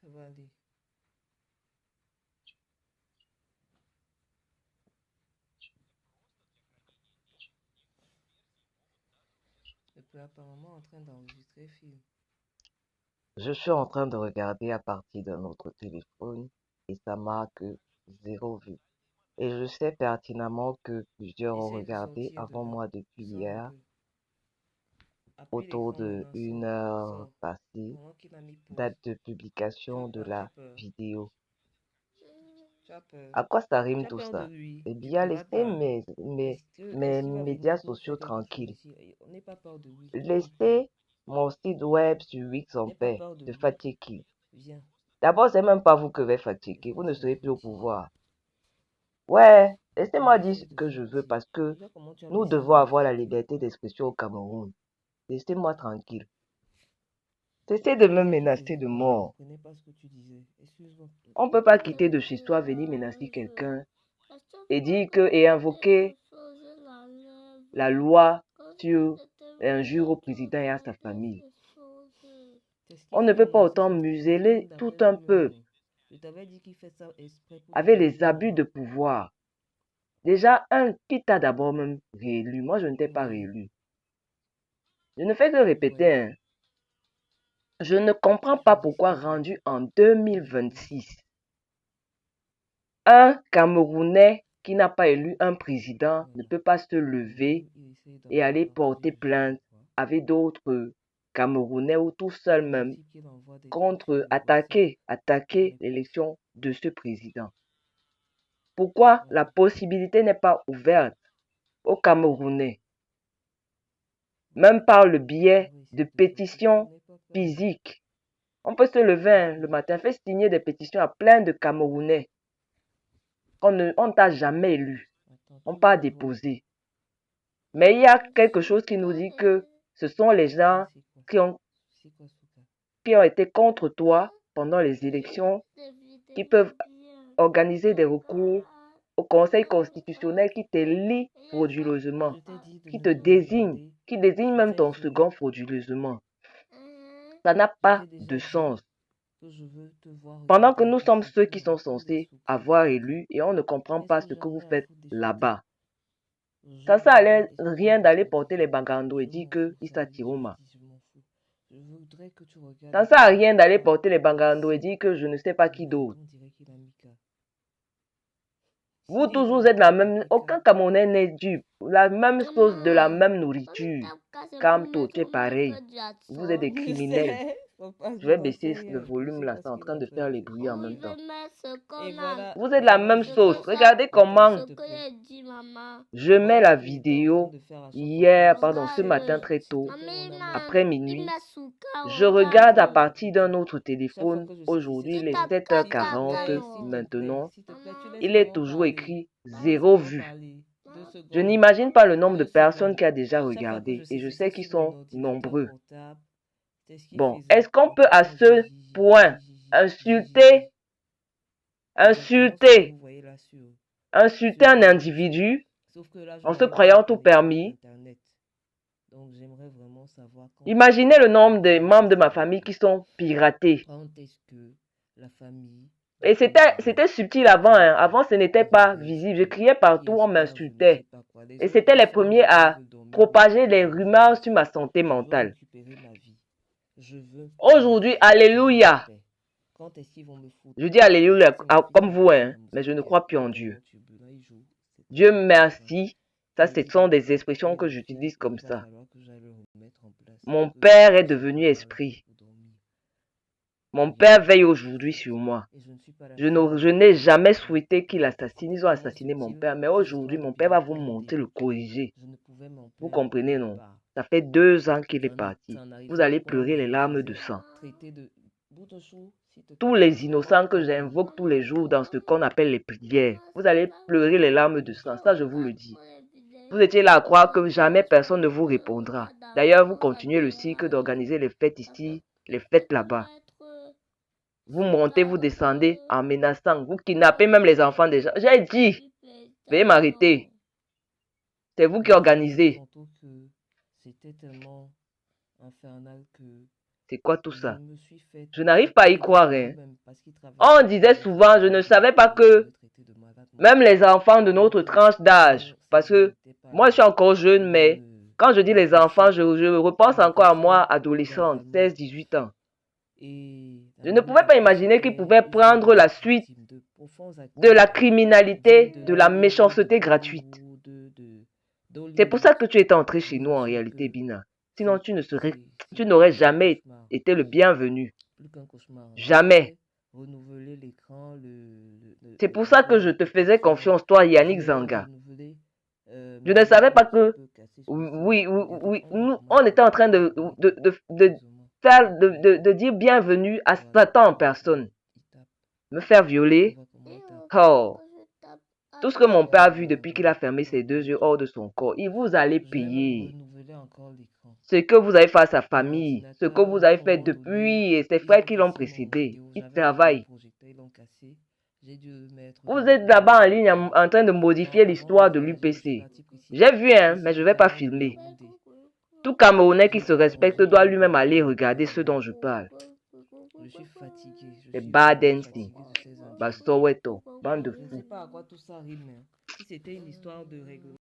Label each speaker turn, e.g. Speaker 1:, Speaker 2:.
Speaker 1: Ça va aller. Et puis apparemment en train d'enregistrer film.
Speaker 2: Je suis en train de regarder à partir d'un autre téléphone et ça marque 0 vue. Et je sais pertinemment que plusieurs ont
Speaker 1: Essaye de
Speaker 2: regardé
Speaker 1: sortir de
Speaker 2: avant
Speaker 1: là.
Speaker 2: moi depuis
Speaker 1: Sors un
Speaker 2: hier,
Speaker 1: peu. Appuie
Speaker 2: autour
Speaker 1: l'écran
Speaker 2: de
Speaker 1: maintenant.
Speaker 2: une
Speaker 1: Sors.
Speaker 2: heure
Speaker 1: Sors.
Speaker 2: passée,
Speaker 1: Pendant qu'il a mis pause.
Speaker 2: date de publication de
Speaker 1: Tu as
Speaker 2: la
Speaker 1: peur.
Speaker 2: vidéo.
Speaker 1: Tu as peur.
Speaker 2: À quoi ça
Speaker 1: Tu
Speaker 2: rime
Speaker 1: as
Speaker 2: tout
Speaker 1: peur de
Speaker 2: ça?
Speaker 1: lui.
Speaker 2: Eh
Speaker 1: Tu
Speaker 2: bien,
Speaker 1: te rates
Speaker 2: laissez
Speaker 1: là. Est-ce
Speaker 2: mes
Speaker 1: qu'il va
Speaker 2: médias
Speaker 1: venir pour
Speaker 2: sociaux
Speaker 1: faire quelque chose
Speaker 2: tranquilles.
Speaker 1: ici? On n'est pas peur de lui. Toi non plus.
Speaker 2: Laissez mon site web sur Wix en
Speaker 1: N'aie pas
Speaker 2: paix
Speaker 1: peur de
Speaker 2: de
Speaker 1: lui.
Speaker 2: fatiguer.
Speaker 1: Viens.
Speaker 2: D'abord, c'est même pas vous que vais
Speaker 1: Il
Speaker 2: fatiguer.
Speaker 1: faut
Speaker 2: Vous ne
Speaker 1: faire
Speaker 2: serez plus au
Speaker 1: gentil.
Speaker 2: pouvoir. Ouais,
Speaker 1: On va
Speaker 2: laissez-moi dire ce
Speaker 1: essayer de
Speaker 2: que je veux
Speaker 1: gentil.
Speaker 2: parce que
Speaker 1: Déjà, comment tu as
Speaker 2: nous
Speaker 1: baissé
Speaker 2: devons
Speaker 1: la
Speaker 2: avoir la
Speaker 1: musique?
Speaker 2: liberté d'expression au Cameroun. Laissez-moi tranquille. Cessez
Speaker 1: Tu
Speaker 2: de me
Speaker 1: disais que tu
Speaker 2: menacer
Speaker 1: faisais
Speaker 2: de
Speaker 1: quoi? Je ne
Speaker 2: mort.
Speaker 1: comprenais pas ce que tu disais. Excuse-moi.
Speaker 2: On ne peut pas quitter de chez soi, venir menacer quelqu'un et dire que et invoquer la loi sur l'injure au président et à sa famille.
Speaker 1: C'est ce qu'il
Speaker 2: On ne
Speaker 1: fait
Speaker 2: peut pas
Speaker 1: moi. C'est
Speaker 2: autant
Speaker 1: son téléphone
Speaker 2: museler tout
Speaker 1: d'après
Speaker 2: un peu
Speaker 1: lui-même. Je t'avais dit qu'il fait ça exprès pour
Speaker 2: avec les
Speaker 1: t'humilier.
Speaker 2: abus de pouvoir. Déjà, qui t'a d'abord même réélu? Moi, je ne t'ai pas
Speaker 1: Oui,
Speaker 2: réélu. Je ne fais que répéter,
Speaker 1: oui.
Speaker 2: hein. Je ne comprends pas pourquoi, rendu en 2026, un Camerounais qui n'a pas élu un président ne
Speaker 1: Voilà.
Speaker 2: peut pas se
Speaker 1: Et même,
Speaker 2: lever
Speaker 1: il essaye
Speaker 2: et aller
Speaker 1: d'envoyer
Speaker 2: porter
Speaker 1: des trucs, je
Speaker 2: plainte
Speaker 1: crois.
Speaker 2: avec d'autres Camerounais ou tout
Speaker 1: C'est
Speaker 2: seul
Speaker 1: pas
Speaker 2: même
Speaker 1: possible qu'il envoie des trucs sur
Speaker 2: contre
Speaker 1: le WhatsApp.
Speaker 2: attaquer
Speaker 1: Avec
Speaker 2: l'élection de ce président. Pourquoi la
Speaker 1: voilà.
Speaker 2: possibilité n'est pas ouverte aux Camerounais, même par le
Speaker 1: On
Speaker 2: biais
Speaker 1: va
Speaker 2: de
Speaker 1: essayer de faire tout ça.
Speaker 2: pétitions
Speaker 1: N'aie pas peur.
Speaker 2: physiques? On peut se lever le matin, faire signer des pétitions à plein de Camerounais qu'on ne t'a jamais élu,
Speaker 1: Attends,
Speaker 2: on
Speaker 1: tu veux
Speaker 2: pas
Speaker 1: voir.
Speaker 2: déposé. Mais il y a quelque chose qui nous dit que ce sont les
Speaker 1: Souka,
Speaker 2: gens
Speaker 1: c'est quoi?
Speaker 2: qui ont,
Speaker 1: C'est quoi Souka?
Speaker 2: qui ont été contre toi pendant les élections qui peuvent organiser des recours au Conseil constitutionnel qui t'élit frauduleusement,
Speaker 1: Je t'ai dit de
Speaker 2: qui
Speaker 1: ne
Speaker 2: te
Speaker 1: pas
Speaker 2: désigne,
Speaker 1: regarder.
Speaker 2: qui désigne même
Speaker 1: C'était
Speaker 2: ton
Speaker 1: fini.
Speaker 2: second frauduleusement. Ça n'a
Speaker 1: Je
Speaker 2: pas
Speaker 1: t'ai
Speaker 2: de
Speaker 1: déjà dit
Speaker 2: sens.
Speaker 1: que je veux te voir
Speaker 2: Pendant que
Speaker 1: regarder
Speaker 2: nous
Speaker 1: et
Speaker 2: sommes ceux
Speaker 1: surtout
Speaker 2: qui
Speaker 1: ne
Speaker 2: sont
Speaker 1: plus les
Speaker 2: censés
Speaker 1: Souka,
Speaker 2: avoir
Speaker 1: Souka.
Speaker 2: élu et on ne comprend
Speaker 1: Qu'est-ce
Speaker 2: pas
Speaker 1: que
Speaker 2: ce que
Speaker 1: j'en
Speaker 2: vous
Speaker 1: ai à
Speaker 2: faites
Speaker 1: foutre des Souka?
Speaker 2: là-bas. Ça
Speaker 1: Je
Speaker 2: sert à
Speaker 1: regarde et je
Speaker 2: rien
Speaker 1: compte
Speaker 2: d'aller
Speaker 1: applaudir.
Speaker 2: porter les bagando et
Speaker 1: Je
Speaker 2: dire
Speaker 1: m'en
Speaker 2: que
Speaker 1: fous, ça
Speaker 2: Issa
Speaker 1: me
Speaker 2: Tiroma.
Speaker 1: divertit, je m'en fous. Je voudrais que tu regardes
Speaker 2: Ça ne
Speaker 1: et
Speaker 2: sert
Speaker 1: que
Speaker 2: à
Speaker 1: tu
Speaker 2: rien d'aller
Speaker 1: parles.
Speaker 2: porter les bagando et
Speaker 1: Si,
Speaker 2: dire que je ne sais pas qui
Speaker 1: arrête,
Speaker 2: d'autre.
Speaker 1: on dirait qu'il a Mika.
Speaker 2: Vous
Speaker 1: Si,
Speaker 2: tous,
Speaker 1: il
Speaker 2: vous êtes
Speaker 1: dit
Speaker 2: la
Speaker 1: qu'il a
Speaker 2: même.
Speaker 1: Mika.
Speaker 2: Aucun Camerounais n'est dupe. La même sauce de la
Speaker 3: Maman,
Speaker 2: même
Speaker 3: Mamie
Speaker 2: nourriture.
Speaker 3: Tapka, c'est pour
Speaker 2: Camto, tu
Speaker 3: mettre
Speaker 2: es
Speaker 3: au moins
Speaker 2: pareil.
Speaker 3: que du
Speaker 2: Vous êtes des
Speaker 3: Jackson.
Speaker 1: Je
Speaker 2: criminels.
Speaker 1: sais, papa,
Speaker 2: Je
Speaker 1: je
Speaker 2: vais
Speaker 1: n'en sais
Speaker 2: baisser le
Speaker 1: rien. Je
Speaker 2: volume
Speaker 1: sais
Speaker 2: là,
Speaker 1: pas
Speaker 2: c'est
Speaker 1: ce
Speaker 2: en
Speaker 1: qu'il
Speaker 2: train
Speaker 1: a
Speaker 2: de
Speaker 1: fait.
Speaker 2: faire les bruits en
Speaker 3: Oh,
Speaker 2: même
Speaker 3: il
Speaker 2: temps.
Speaker 3: veut mettre ce
Speaker 1: Et
Speaker 3: qu'on a.
Speaker 1: voilà,
Speaker 2: Vous êtes la
Speaker 1: voilà,
Speaker 2: même
Speaker 1: je
Speaker 3: Ce
Speaker 2: sauce.
Speaker 3: que
Speaker 1: t'aide.
Speaker 3: ça,
Speaker 2: Regardez
Speaker 1: Attends, s'il
Speaker 2: comment
Speaker 3: ce
Speaker 1: te
Speaker 3: que
Speaker 1: plaît.
Speaker 3: j'ai dit, maman.
Speaker 2: je mets
Speaker 1: Voilà ce
Speaker 2: la
Speaker 1: qu'il était en train
Speaker 2: vidéo
Speaker 1: de faire à chaque fois qu'il
Speaker 2: hier,
Speaker 1: baissait
Speaker 2: pardon,
Speaker 1: la
Speaker 2: ce matin
Speaker 3: Regarde.
Speaker 1: musique.
Speaker 2: très
Speaker 1: S'il te
Speaker 2: tôt,
Speaker 1: plaît, mon
Speaker 3: Mamie,
Speaker 1: amour.
Speaker 3: là,
Speaker 2: après
Speaker 3: il
Speaker 2: minuit.
Speaker 3: met Souka,
Speaker 2: Je
Speaker 1: Voilà
Speaker 2: regarde
Speaker 1: ce
Speaker 2: à
Speaker 3: regarde.
Speaker 1: qu'il
Speaker 2: partir d'un
Speaker 1: t'écoutait.
Speaker 2: autre
Speaker 1: Chaque fois
Speaker 2: téléphone.
Speaker 1: que je saisissais
Speaker 2: Aujourd'hui,
Speaker 1: ce
Speaker 2: il est
Speaker 1: truc.
Speaker 3: Itapka
Speaker 1: S'il te
Speaker 2: 7h40
Speaker 1: plaît,
Speaker 3: Takano.
Speaker 1: s'il te plaît,
Speaker 2: maintenant.
Speaker 1: s'il te plaît, tu
Speaker 3: Maman,
Speaker 1: laisses
Speaker 2: Il est
Speaker 1: maman
Speaker 2: toujours
Speaker 1: parler.
Speaker 2: écrit
Speaker 1: Laisse
Speaker 2: zéro
Speaker 1: maman
Speaker 2: vue.
Speaker 1: parler. Deux
Speaker 2: Je
Speaker 1: secondes.
Speaker 2: n'imagine pas le nombre de
Speaker 1: Deux
Speaker 2: personnes
Speaker 1: secondes.
Speaker 2: qui a déjà
Speaker 1: Chaque fois que je
Speaker 2: regardé et je
Speaker 1: saisissais
Speaker 2: sais qu'ils
Speaker 1: sur mon
Speaker 2: sont
Speaker 1: ordinateur
Speaker 2: nombreux.
Speaker 1: portable, c'est ce qu'il
Speaker 2: Bon,
Speaker 1: faisait.
Speaker 2: est-ce qu'on
Speaker 1: En
Speaker 2: peut à
Speaker 1: tapant
Speaker 2: ce point insulter,
Speaker 1: exactement ce que
Speaker 2: insulter,
Speaker 1: vous voyez là
Speaker 2: insulter
Speaker 1: sur
Speaker 2: un
Speaker 1: YouTube.
Speaker 2: individu
Speaker 1: Sauf que là, je
Speaker 2: en se
Speaker 1: n'avais pas de
Speaker 2: croyant tout
Speaker 1: connexion
Speaker 2: permis?
Speaker 1: Internet. Donc, j'aimerais vraiment savoir
Speaker 2: Imaginez le nombre de
Speaker 1: comment
Speaker 2: membres de
Speaker 1: est-ce
Speaker 2: ma
Speaker 1: que
Speaker 2: famille qui sont piratés.
Speaker 1: quand est-ce que la famille va
Speaker 2: Et
Speaker 1: comparer
Speaker 2: c'était subtil avant, hein.
Speaker 1: quelqu'un
Speaker 2: Avant, ce n'était
Speaker 1: qui
Speaker 2: pas
Speaker 1: reste,
Speaker 2: visible. Je criais
Speaker 1: qui
Speaker 2: partout, on
Speaker 1: espère, je ne sais
Speaker 2: m'insultait.
Speaker 1: pas quoi. Les
Speaker 2: Et
Speaker 1: autres,
Speaker 2: c'était
Speaker 1: ils
Speaker 2: les
Speaker 1: sont
Speaker 2: premiers
Speaker 1: là, ils
Speaker 2: à
Speaker 1: veulent dormir. Moi, je
Speaker 2: propager
Speaker 1: veux
Speaker 2: les rumeurs sur
Speaker 1: avancer.
Speaker 2: ma santé
Speaker 1: Je veux
Speaker 2: mentale.
Speaker 1: récupérer ma vie. Je veux ma
Speaker 2: Aujourd'hui,
Speaker 1: vie. Je veux la
Speaker 2: alléluia.
Speaker 1: paix. Quand est-ce qu'ils vont me foutre
Speaker 2: Je dis
Speaker 1: la paix? Ça,
Speaker 2: alléluia
Speaker 1: c'est mon fils
Speaker 2: comme
Speaker 1: qui
Speaker 2: vous,
Speaker 1: baisse
Speaker 2: hein,
Speaker 1: la
Speaker 2: mais je
Speaker 1: musique.
Speaker 2: ne crois plus en Dieu.
Speaker 1: Attends, là, il joue. C'est
Speaker 2: Dieu
Speaker 1: très important.
Speaker 2: merci. Ça, ce
Speaker 1: Et
Speaker 2: sont des
Speaker 1: il
Speaker 2: expressions que
Speaker 1: va,
Speaker 2: j'utilise comme
Speaker 1: il va
Speaker 2: ça.
Speaker 1: falloir que j'aille le remettre en place.
Speaker 2: Mon
Speaker 1: Que
Speaker 2: père est
Speaker 1: je sois
Speaker 2: devenu
Speaker 1: là
Speaker 2: esprit.
Speaker 1: pour dormir.
Speaker 2: Mon
Speaker 1: Viens,
Speaker 2: père veille
Speaker 1: je
Speaker 2: aujourd'hui sur
Speaker 1: t'écoute.
Speaker 2: moi.
Speaker 1: Et je ne suis pas la seule.
Speaker 2: Je n'ai jamais
Speaker 1: Ouais.
Speaker 2: souhaité qu'il assassine. Ils ont
Speaker 1: Comment
Speaker 2: assassiné mon
Speaker 1: subtil
Speaker 2: père, mais
Speaker 1: ces
Speaker 2: aujourd'hui,
Speaker 1: histoires de
Speaker 2: mon père va vous
Speaker 1: piratage ont
Speaker 2: monter le
Speaker 1: débuté.
Speaker 2: corriger.
Speaker 1: Je ne pouvais m'en
Speaker 2: Vous
Speaker 1: plaindre
Speaker 2: comprenez,
Speaker 1: nulle
Speaker 2: non?
Speaker 1: part.
Speaker 2: Ça fait 2 ans qu'il est
Speaker 1: Ça
Speaker 2: parti.
Speaker 1: en
Speaker 2: Vous
Speaker 1: arrivait au
Speaker 2: allez
Speaker 1: point où
Speaker 2: pleurer
Speaker 1: je
Speaker 2: les
Speaker 1: me
Speaker 2: larmes de
Speaker 1: faisais
Speaker 2: sang.
Speaker 1: traiter de bout de chou, s'il te
Speaker 2: Tous
Speaker 1: plaît.
Speaker 2: les
Speaker 1: On va
Speaker 2: innocents que
Speaker 1: parler.
Speaker 2: j'invoque tous les jours dans ce qu'on appelle les prières.
Speaker 3: Maman,
Speaker 2: Vous
Speaker 3: c'est
Speaker 2: allez
Speaker 3: pas
Speaker 2: pleurer les larmes de sang. Ça, je vous le
Speaker 3: regarde
Speaker 2: dis.
Speaker 3: pour les
Speaker 2: Vous
Speaker 3: vidéos.
Speaker 2: étiez là à croire que jamais
Speaker 3: Regarde pour
Speaker 2: personne ne
Speaker 3: les
Speaker 2: vous
Speaker 3: vidéos.
Speaker 2: répondra.
Speaker 3: Regarde
Speaker 2: D'ailleurs, vous
Speaker 3: d'abord, ça
Speaker 2: continuez le cycle
Speaker 3: dérange.
Speaker 2: d'organiser les fêtes
Speaker 3: Ça peut,
Speaker 2: ici, les
Speaker 3: ça peut
Speaker 2: fêtes
Speaker 3: te
Speaker 2: là-bas.
Speaker 3: mettre
Speaker 2: Vous montez, vous descendez
Speaker 3: Souka.
Speaker 2: en menaçant. Vous
Speaker 3: Ça
Speaker 2: kidnappez même les enfants des gens. J'ai dit, veuillez
Speaker 3: non.
Speaker 2: m'arrêter. C'est vous qui
Speaker 1: Je te disais
Speaker 2: organisez.
Speaker 1: tantôt que c'était tellement infernal que
Speaker 2: C'est quoi tout
Speaker 1: Je
Speaker 2: ça?
Speaker 1: me suis fait
Speaker 2: Je n'arrive pas à y croire, hein.
Speaker 1: même parce qu'il
Speaker 2: On
Speaker 1: traversait
Speaker 2: disait souvent, je ne savais pas
Speaker 1: je
Speaker 2: que
Speaker 1: le traitais de malade
Speaker 2: même
Speaker 1: mental.
Speaker 2: les enfants de notre
Speaker 1: Donc,
Speaker 2: tranche d'âge,
Speaker 1: ça
Speaker 2: parce que
Speaker 1: n'était pas
Speaker 2: moi je suis encore jeune, mais
Speaker 1: une
Speaker 2: quand je dis les enfants,
Speaker 1: agression,
Speaker 2: je repense
Speaker 1: une
Speaker 2: encore à moi,
Speaker 1: agression
Speaker 2: adolescente,
Speaker 1: verbalement.
Speaker 2: 16, 18 ans.
Speaker 1: Et la
Speaker 2: Je ne
Speaker 1: limite
Speaker 2: pouvais
Speaker 1: à
Speaker 2: pas
Speaker 1: tout,
Speaker 2: imaginer qu'ils
Speaker 1: c'était
Speaker 2: pouvaient
Speaker 1: ils ont
Speaker 2: prendre la
Speaker 1: été
Speaker 2: suite
Speaker 1: victimes de profonds
Speaker 2: de
Speaker 1: acteurs
Speaker 2: la
Speaker 1: dignes
Speaker 2: criminalité,
Speaker 1: de
Speaker 2: de la
Speaker 1: Hollywood,
Speaker 2: méchanceté gratuite. C'est pour
Speaker 1: d'Hollywood.
Speaker 2: ça que tu étais entré
Speaker 1: Je
Speaker 2: chez nous
Speaker 1: me
Speaker 2: en
Speaker 1: dis
Speaker 2: réalité,
Speaker 1: que
Speaker 2: Bina. Sinon,
Speaker 1: c'est c'est c'est
Speaker 2: tu n'aurais
Speaker 1: plus qu'un
Speaker 2: jamais
Speaker 1: cauchemar.
Speaker 2: été le bienvenu.
Speaker 1: Plus qu'un cauchemar. Je
Speaker 2: Jamais.
Speaker 1: vais renouveler l'écran,
Speaker 2: C'est pour
Speaker 1: la
Speaker 2: ça que
Speaker 1: barre
Speaker 2: je
Speaker 1: de
Speaker 2: te faisais
Speaker 1: protection.
Speaker 2: confiance, toi,
Speaker 1: Je
Speaker 2: Yannick
Speaker 1: vais
Speaker 2: Zanga.
Speaker 1: renouveler
Speaker 2: Je
Speaker 1: mes
Speaker 2: ne savais
Speaker 1: lunettes un
Speaker 2: pas
Speaker 1: petit
Speaker 2: que,
Speaker 1: peu cassées sur ça.
Speaker 2: oui, oui,
Speaker 1: Il y avait
Speaker 2: oui,
Speaker 1: un
Speaker 2: on
Speaker 1: document
Speaker 2: était en train de
Speaker 1: plus ou moins.
Speaker 2: faire,
Speaker 1: Ok,
Speaker 2: de dire bienvenue à
Speaker 1: voilà.
Speaker 2: Satan en
Speaker 1: On va comment
Speaker 2: personne.
Speaker 1: il tape.
Speaker 2: Me faire
Speaker 1: On
Speaker 2: violer.
Speaker 1: va comment il tape.
Speaker 2: Oh, tout ce que mon père a vu
Speaker 1: Voilà,
Speaker 2: depuis qu'il
Speaker 1: voilà.
Speaker 2: a fermé
Speaker 1: Donc,
Speaker 2: ses deux yeux hors de son corps, il vous allez
Speaker 1: je vais même
Speaker 2: payer.
Speaker 1: renouveler encore l'écran
Speaker 2: Ce que vous avez fait à sa
Speaker 1: de
Speaker 2: famille, ce que vous
Speaker 1: l'ordinateur.
Speaker 2: avez
Speaker 1: À un
Speaker 2: fait
Speaker 1: moment donné,
Speaker 2: depuis ses
Speaker 1: ils
Speaker 2: frères
Speaker 1: ont
Speaker 2: qui l'ont
Speaker 1: cassé mon
Speaker 2: précédé.
Speaker 1: vidéo.
Speaker 2: Ils
Speaker 1: J'avais acheté un
Speaker 2: travaillent.
Speaker 1: projecteur, ils l'ont cassé. J'ai dû le mettre
Speaker 2: Vous
Speaker 1: dans
Speaker 2: êtes
Speaker 1: dans
Speaker 2: là-bas en
Speaker 1: dans
Speaker 2: ligne
Speaker 1: dans
Speaker 2: en train de
Speaker 1: dans
Speaker 2: modifier
Speaker 1: avant de
Speaker 2: l'histoire de
Speaker 1: réagir, je suis
Speaker 2: l'UPC.
Speaker 1: parti
Speaker 2: J'ai
Speaker 1: précipiter
Speaker 2: vu, hein, mais je ne vais pas
Speaker 1: précipitamment de
Speaker 2: filmer.
Speaker 1: Yaoundé.
Speaker 2: Tout Camerounais qui
Speaker 1: J'ai
Speaker 2: se
Speaker 1: dû
Speaker 2: respecte
Speaker 1: arranger tous
Speaker 2: doit
Speaker 1: les
Speaker 2: lui-même aller
Speaker 1: problèmes
Speaker 2: regarder ce
Speaker 1: avant.
Speaker 2: dont je parle.
Speaker 1: Je suis fatigué, je
Speaker 2: Les
Speaker 1: suis
Speaker 2: bad
Speaker 1: vraiment
Speaker 2: NC,
Speaker 1: fatigué de ces
Speaker 2: bah
Speaker 1: intrigues.
Speaker 2: Soweto, bande de
Speaker 1: Je ne sais
Speaker 2: fous.
Speaker 1: pas à quoi tout ça rime, hein. Si c'était une histoire de règlement.